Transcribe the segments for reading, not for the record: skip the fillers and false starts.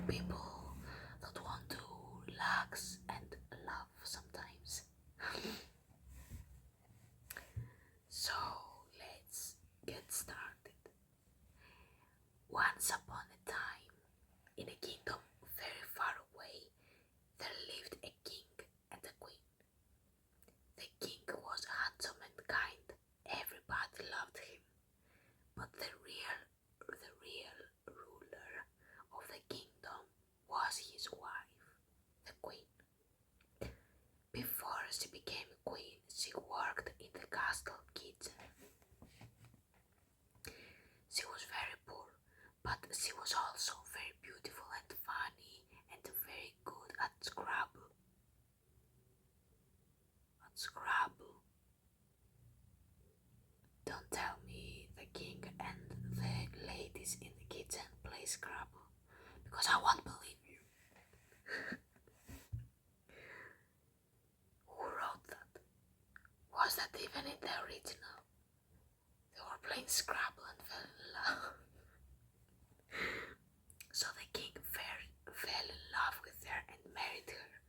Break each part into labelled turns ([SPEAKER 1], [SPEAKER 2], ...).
[SPEAKER 1] people that want to relax and laugh sometimes. So let's get started. Once upon a time, in a kingdom very far away, there lived a king and a queen. The king was handsome and kind. Everybody loved him. But the real ruler of the kingdom was his wife, the queen. Before she became queen, she worked in the castle kitchen. She was very poor, but she was also very beautiful and funny and very good at Scrabble. Don't tell me the king and the ladies in the kitchen play Scrabble, because I won't believe you. Who wrote that? Was that even in the original? They were playing Scrabble and fell in love. So the king fell in love with her and married her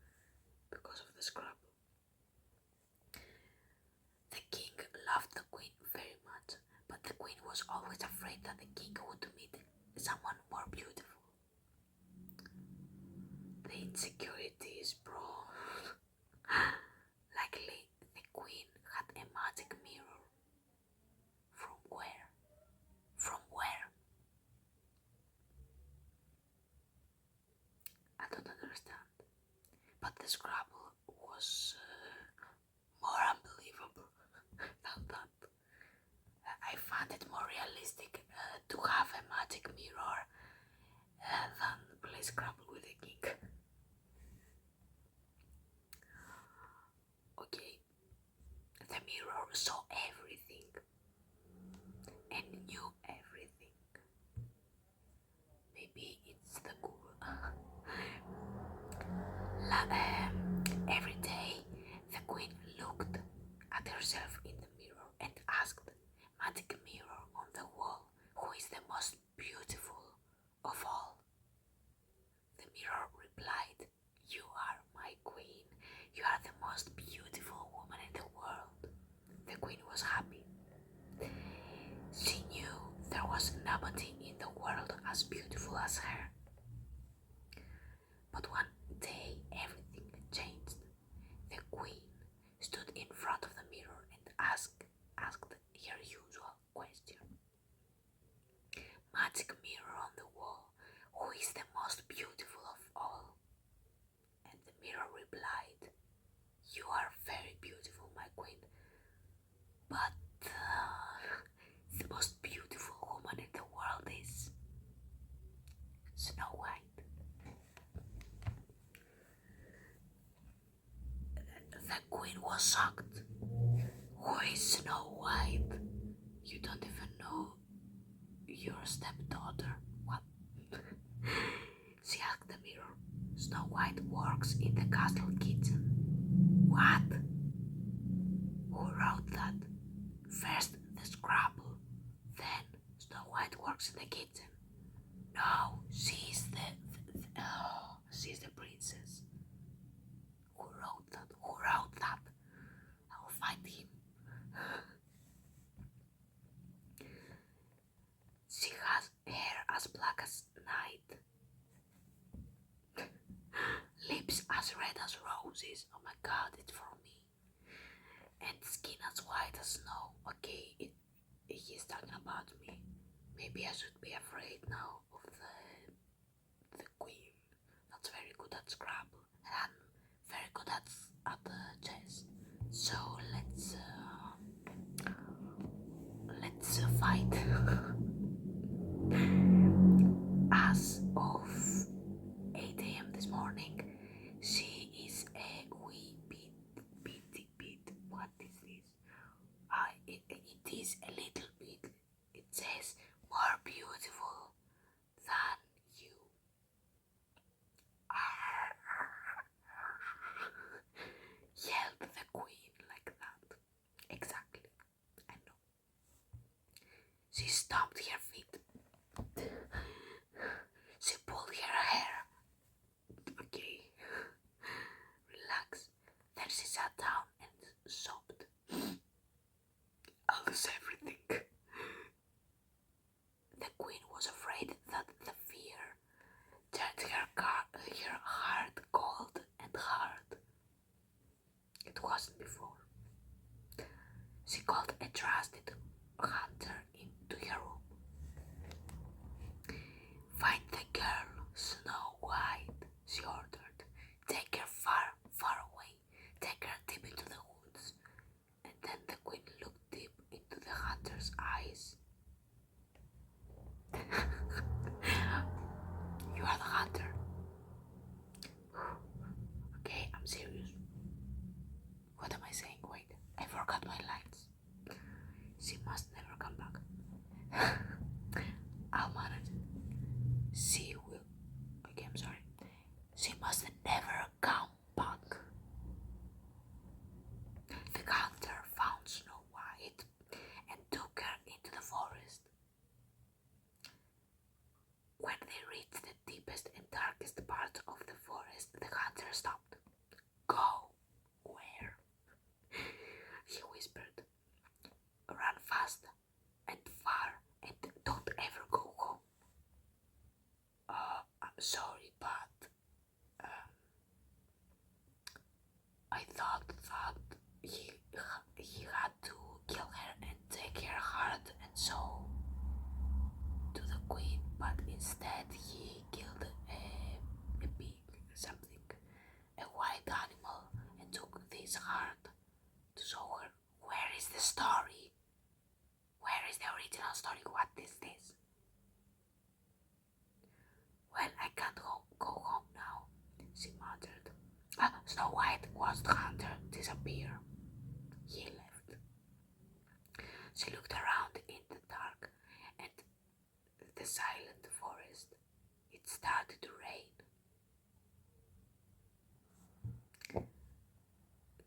[SPEAKER 1] because of the Scrabble. The king loved the queen very much, but the queen was always afraid that the king would meet someone more beautiful. The insecurities, bro. Luckily, the queen had a magic mirror. From where? I don't understand. But the Scrabble was more unbelievable than that. I found it more realistic to have a magic mirror than play Scrabble with a king. Okay, the mirror saw everything and knew everything. Maybe it's the Google. Every day, the queen looked at herself in the mirror and asked, "Magic mirror on the wall, who is the most beautiful of all?" The mirror replied, "You are my queen. You are the most beautiful woman in the world." The queen was happy. She knew there was nobody in the world as beautiful as her. But one day everything changed. The queen stood in front of the mirror and asked her usual question. "Magic mirror on the wall, who is the most beautiful of all?" And the mirror replied, "You are very beautiful, my queen, but the most beautiful woman in the world is Snow White." The queen was shocked. "Who is Snow White? You don't even know your stepdaughter." "What?" She asked the mirror. "Snow White works in the castle kitchen." "What? Who wrote that? First the Scrabble, then Snow White works in the kitchen." "No, she's the princess." Who wrote that? I'll find him. "She has hair as black as night, lips as red as roses." Oh my god, it's for me. "And skin as white as snow." Okay, he's talking about me. Maybe I should be afraid now of the queen. That's very good at Scrabble, and I'm very good at chess. So let's fight. As of 8 a.m. this morning, she is a wee bit. What is this? It is a little bit. It says more beautiful than you. Yelled the queen like that. Exactly. I know. She stomped her feet. She pulled her hair mother stopped. Go. Where? He whispered. Run fast and far and don't ever go home. I'm sorry, but I thought that he had to kill her and take her heart and soul to the queen, but instead he killed a pig, something, a white animal, and took this heart to show her. Where is the story? Where is the original story? What is this? Well, I can't go home now, she muttered. Snow White watched Hunter disappear. He left. She looked around in the dark and the silent forest. It started to rain.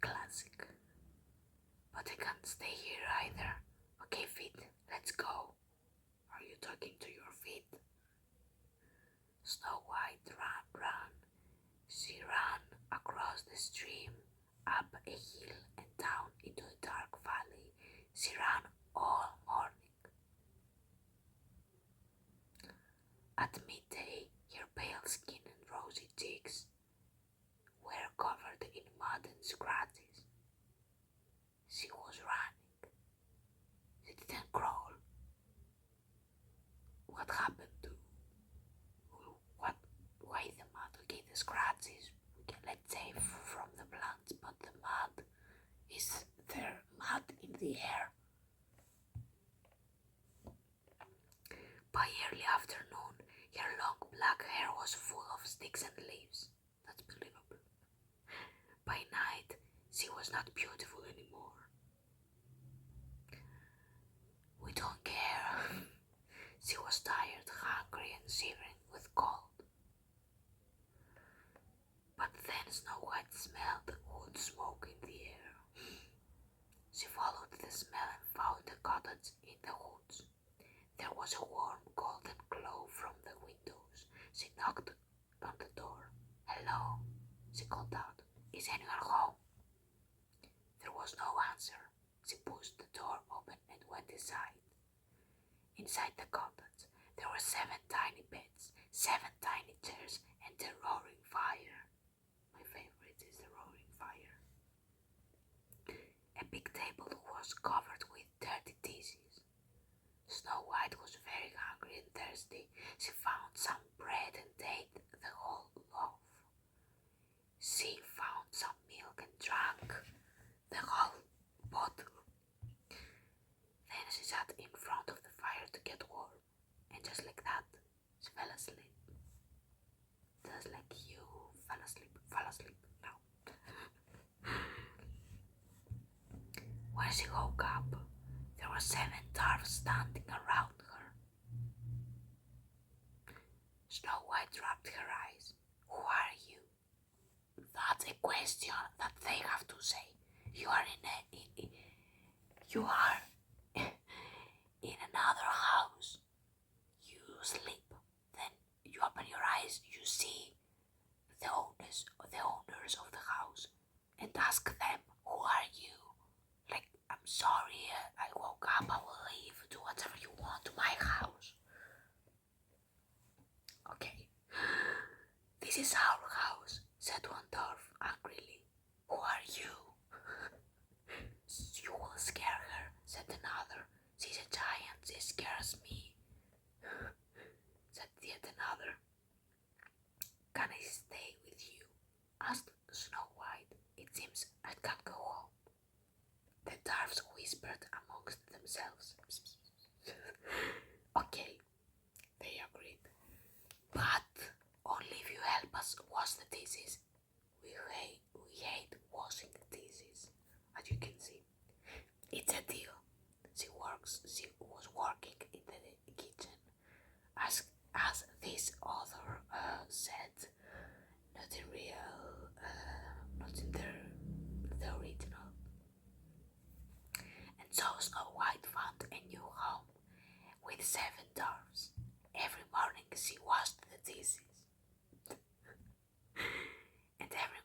[SPEAKER 1] Classic. But I can't stay here either. Okay, feet, let's go. Are you talking to your feet? Snow White ran. She ran across the stream, up a hill and down into a dark valley. She ran all morning. At midday, her pale skin and rosy cheeks were covered in mud and scratches. She was running. She didn't crawl. What happened to why the mud? Okay, the scratches, okay, let's say from the plants, but the mud, is there mud in the air? By early afternoon, her long black hair was full of sticks and leaves. That's believable. By night, she was not beautiful anymore. We don't care. She was tired, hungry, and shivering with cold. But then Snow White smelled wood smoke in the air. She followed the smell and found a cottage in the woods. There was a warm golden glow from the windows. She knocked on the door. Hello, she called out. Is anyone home? There was no answer. She pushed the door open and went inside. Inside the cottage, there were 7 tiny beds, 7 tiny chairs, and a roaring fire. My favorite is the roaring fire. A big table was covered with dirty dishes. Snow White was very hungry and thirsty. She found some bread and ate the whole loaf. She found some milk and drank the whole bottle. Then she sat in front of the fire to get warm, and just like that, she fell asleep. Just like you fell asleep now. When she woke up, there were 7 dwarfs standing around her. Snow White rubbed her eyes. Who are you? That's a question that they have to say. You are in another house. You sleep. Then you open your eyes. You see the owners of the house, and ask them, who are you? Like, I'm sorry, I woke up, I will leave, do whatever you want to my house. Okay. This is our house, said one dwarf angrily. Who are you? You will scare her, said another. She's a giant, she scares me, said yet another. Can I stay with you? Asked Snow White. It seems I can't go home. The dwarfs whispered amongst themselves. Okay, they agreed. But only if you help us wash the dishes. We hate washing the dishes, as you can see. It's a deal. She was working in the kitchen, as this author said, not in real, not in the original. And so Snow White found a new home with 7 dwarfs. Every morning she washed the dishes, and every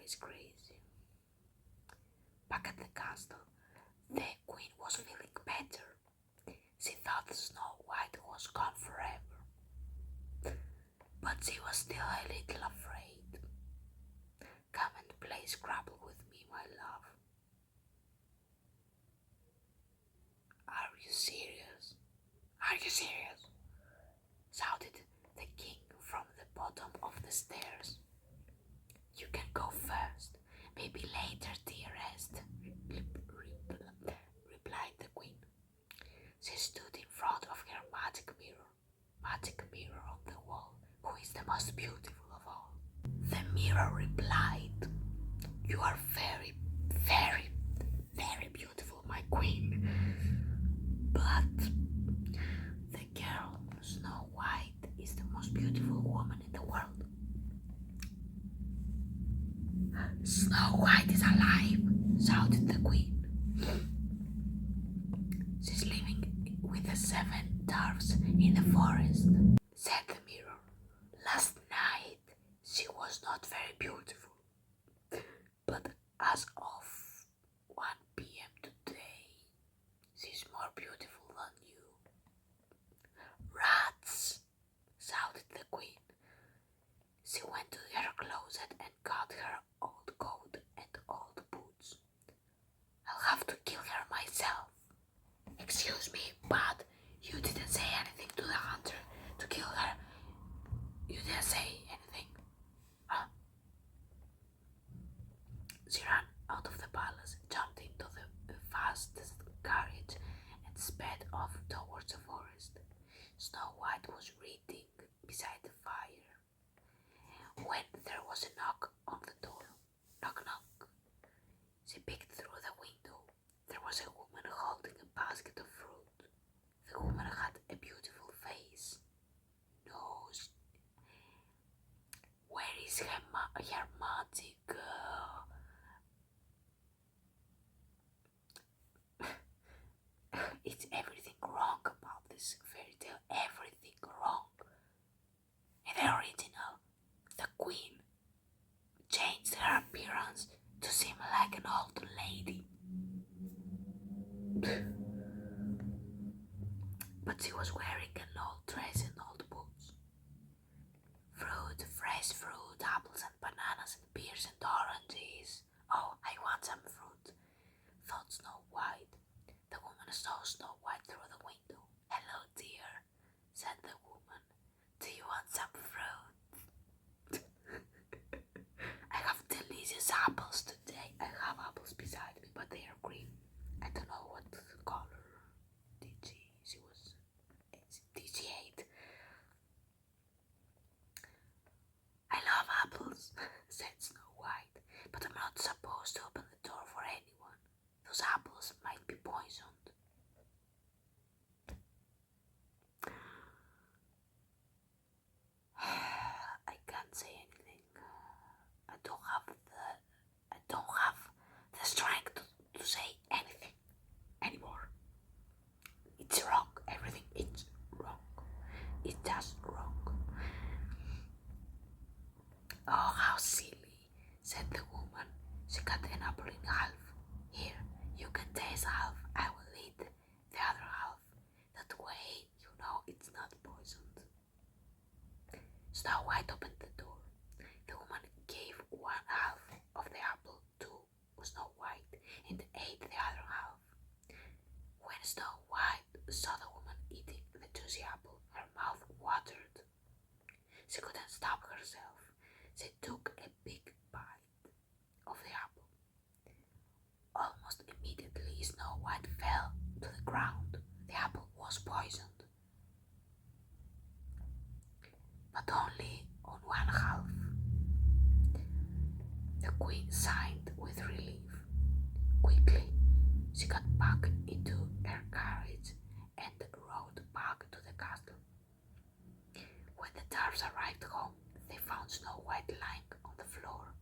[SPEAKER 1] is crazy. Back at the castle, the queen was feeling better. She thought Snow White was gone forever, but she was still a little afraid. Come and play Scrabble with me, my love. Are you serious? Are you serious? Shouted the king from the bottom of the stairs. You can go first, maybe later, dearest, replied the queen. She stood in front of her magic mirror on the wall. Who is the most beautiful of all? The mirror replied, You are very, very, very beautiful, my queen. But the girl, Snow White, is the most beautiful woman in the world. Snow White is alive, shouted the queen. She's living with the 7 dwarfs in the forest, said the mirror. Last night she was not very beautiful, but as of 1 p.m. today, she's more beautiful than you. Rats, shouted the queen. She went to her closet and got her old coat and old boots. I'll have to kill her myself. Excuse me, but you didn't say anything to the hunter to kill her. You didn't say anything. Huh? She ran out of the palace, jumped into the fastest carriage, and sped off towards the forest. Snow White was reading beside the fire when there was a knock on the door. Knock, knock. She peeked through the window. There was a woman holding a basket of fruit. The woman had a beautiful face, nose. Where is her magic? It's everything wrong about this fairy tale. Everything wrong. In the original, the queen changed her appearance to seem like an old lady. But she was wearing an old dress and old boots. Fruit, fresh fruit, apples and bananas and pears and oranges. Oh, I want some fruit, thought Snow White. The woman saw Snow White through the window. Hello, dear, said the woman. Do you want some fruit? I have delicious apples today. I have apples beside me, but they are green. I don't know what color did she ate. I love apples, said Snow White, but I'm not supposed to open the door for anyone. Those apples might be poisoned. I can't say anything. I don't have the strength to say anything anymore. It's wrong. Everything is wrong. It's just wrong. Oh, how silly, said the woman. She cut an apple in half. Here, you can taste half. I will eat the other half. That way, you know it's not poisoned. Snow White opened the door. The woman gave 1 half of the apple to Snow White and ate the other half. When Snow White saw the woman eating the juicy apple, her mouth watered. She couldn't stop herself. She took a big bite of the apple. Almost immediately, Snow White fell to the ground. The apple was poisoned, but only on 1 half. The queen sighed with relief. Quickly, she got back into her carriage and rode back to the castle. When the dwarfs arrived home, they found Snow White lying on the floor.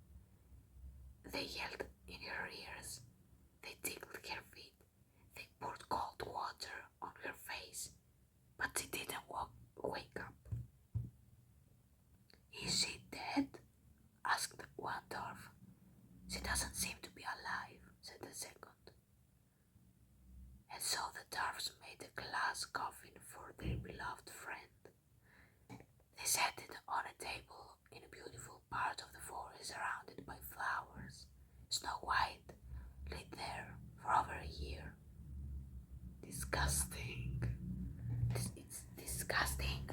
[SPEAKER 1] They yelled in her ears. They tickled her feet. They poured cold water on her face, but she didn't wake up. Is she dead? Asked one dwarf. Snow White lived there for over a year. Disgusting. It's disgusting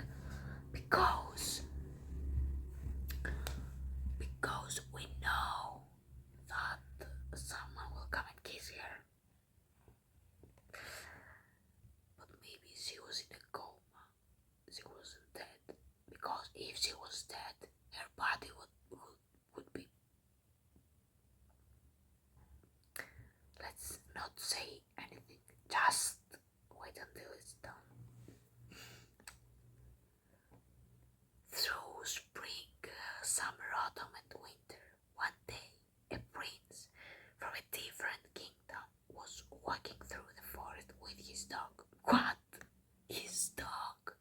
[SPEAKER 1] because we know that someone will come and kiss her. But maybe she was in a coma. She wasn't dead. Because if she was dead, her body would be. Let's not say anything. Just wait until it's done. Through spring, summer, autumn, and winter, one day a prince from a different kingdom was walking through the forest with his dog. What? His dog?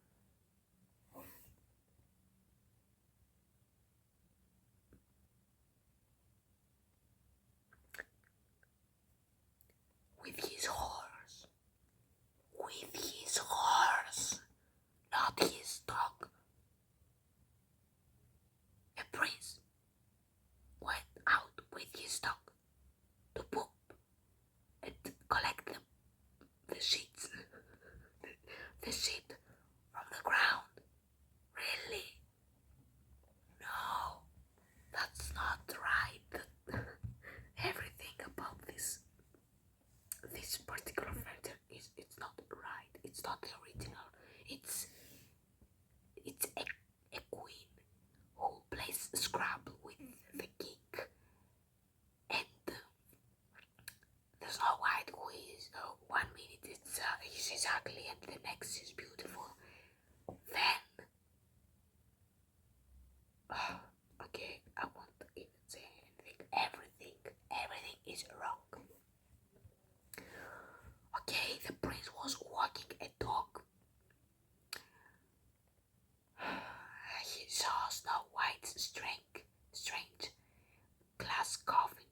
[SPEAKER 1] With his horse. With his horse. Not his dog. A prince went out with his dog to poop and collect the sheets. The shit from the ground. Really? No, that's not right. Everything about this particular factor it's not right. It's not the original. It's a queen who plays Scrabble with the king, and there's no White who is 1 minute he's ugly and the next is beautiful. Then okay, I won't even say anything. Everything is wrong. Okay, the prince was walking a dog. He saw Snow White's strange glass coffin.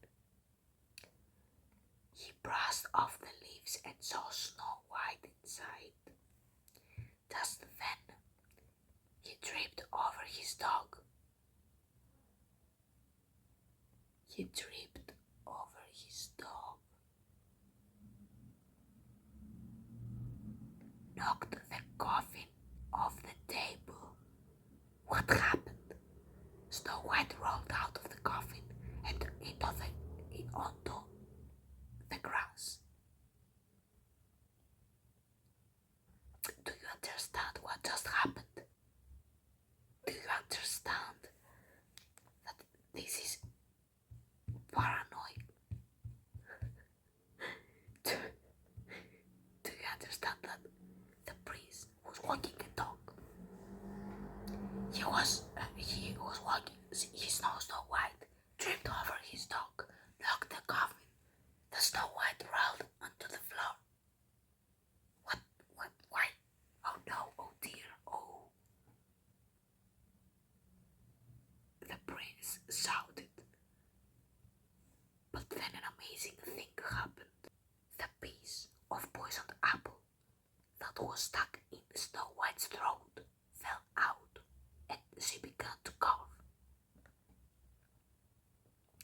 [SPEAKER 1] He brushed off the leaves and saw Snow White inside. Just then, he tripped over his dog. He tripped over his dog. Knocked the coffin off the table. What happened? Snow White rolled out of the coffin and onto the grass. Do you understand what just happened? Do you understand that this is paranoid? Do you understand that the prince was walking a dog? He was walking. He saw Snow White, tripped over his dog, knocked the coffin. The Snow White rolled onto the floor. What? Why? Oh no! Oh dear! Oh! The prince shouted. But then an amazing thing happened. The piece of poisoned apple that was stuck in Snow White's throat fell out, and she began to cough.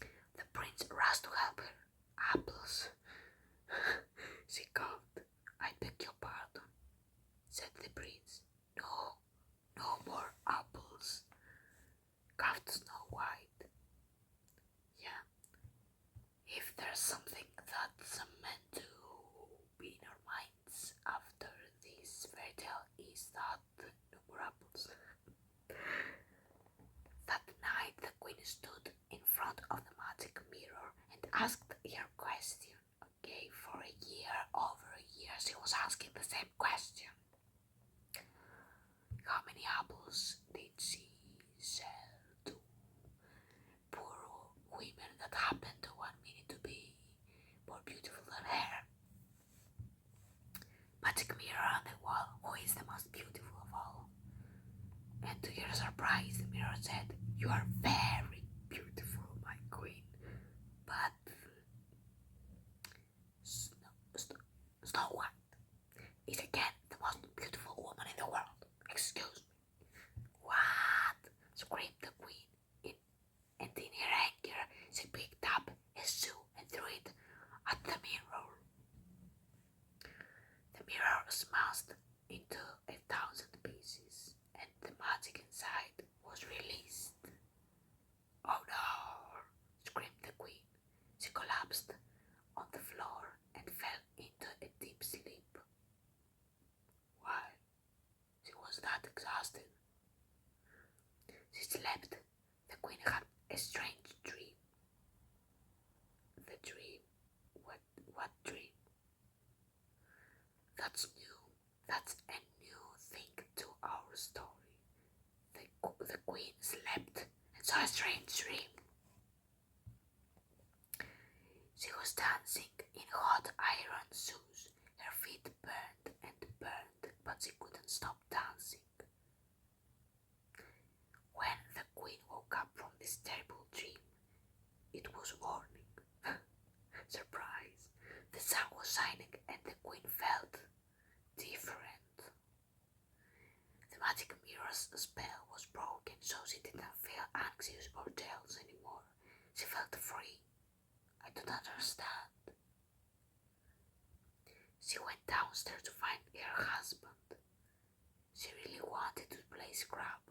[SPEAKER 1] The prince rushed to help her. Apples, she coughed. I beg your pardon, said the prince. No more apples, coughed Snow White. Yeah, if there's something that's meant to be in our minds after this fairy tale is that no more apples. That night the queen stood in front of the magic mirror and asked her question. Okay, for a year, over a year, she was asking the same question. How many apples did she sell to poor women that happened to 1 minute to be more beautiful than her? Magic mirror on the wall, who is the most beautiful of all? And to her surprise, the mirror said, "You are very beautiful, my queen, but Snow White is again the most beautiful woman in the world. Excuse me." What? Screamed the queen, and in her anger, she picked up a shoe danced into 1,000 pieces, and the magic inside was released. Oh no! Screamed the queen. She collapsed on the floor and fell into a deep sleep. While she was that exhausted, she slept. The queen had a strange dream. The dream? What dream? That's new. That's a new thing to our story. The queen slept and saw a strange dream. She was dancing in hot iron shoes. Her feet burned and burned, but she couldn't stop dancing. When the queen woke up from this terrible dream, it was morning. Surprise! The sun was shining and the queen felt different. The magic mirror's spell was broken, so she didn't feel anxious or jealous anymore. She felt free. I don't understand. She went downstairs to find her husband. She really wanted to play Scrabble.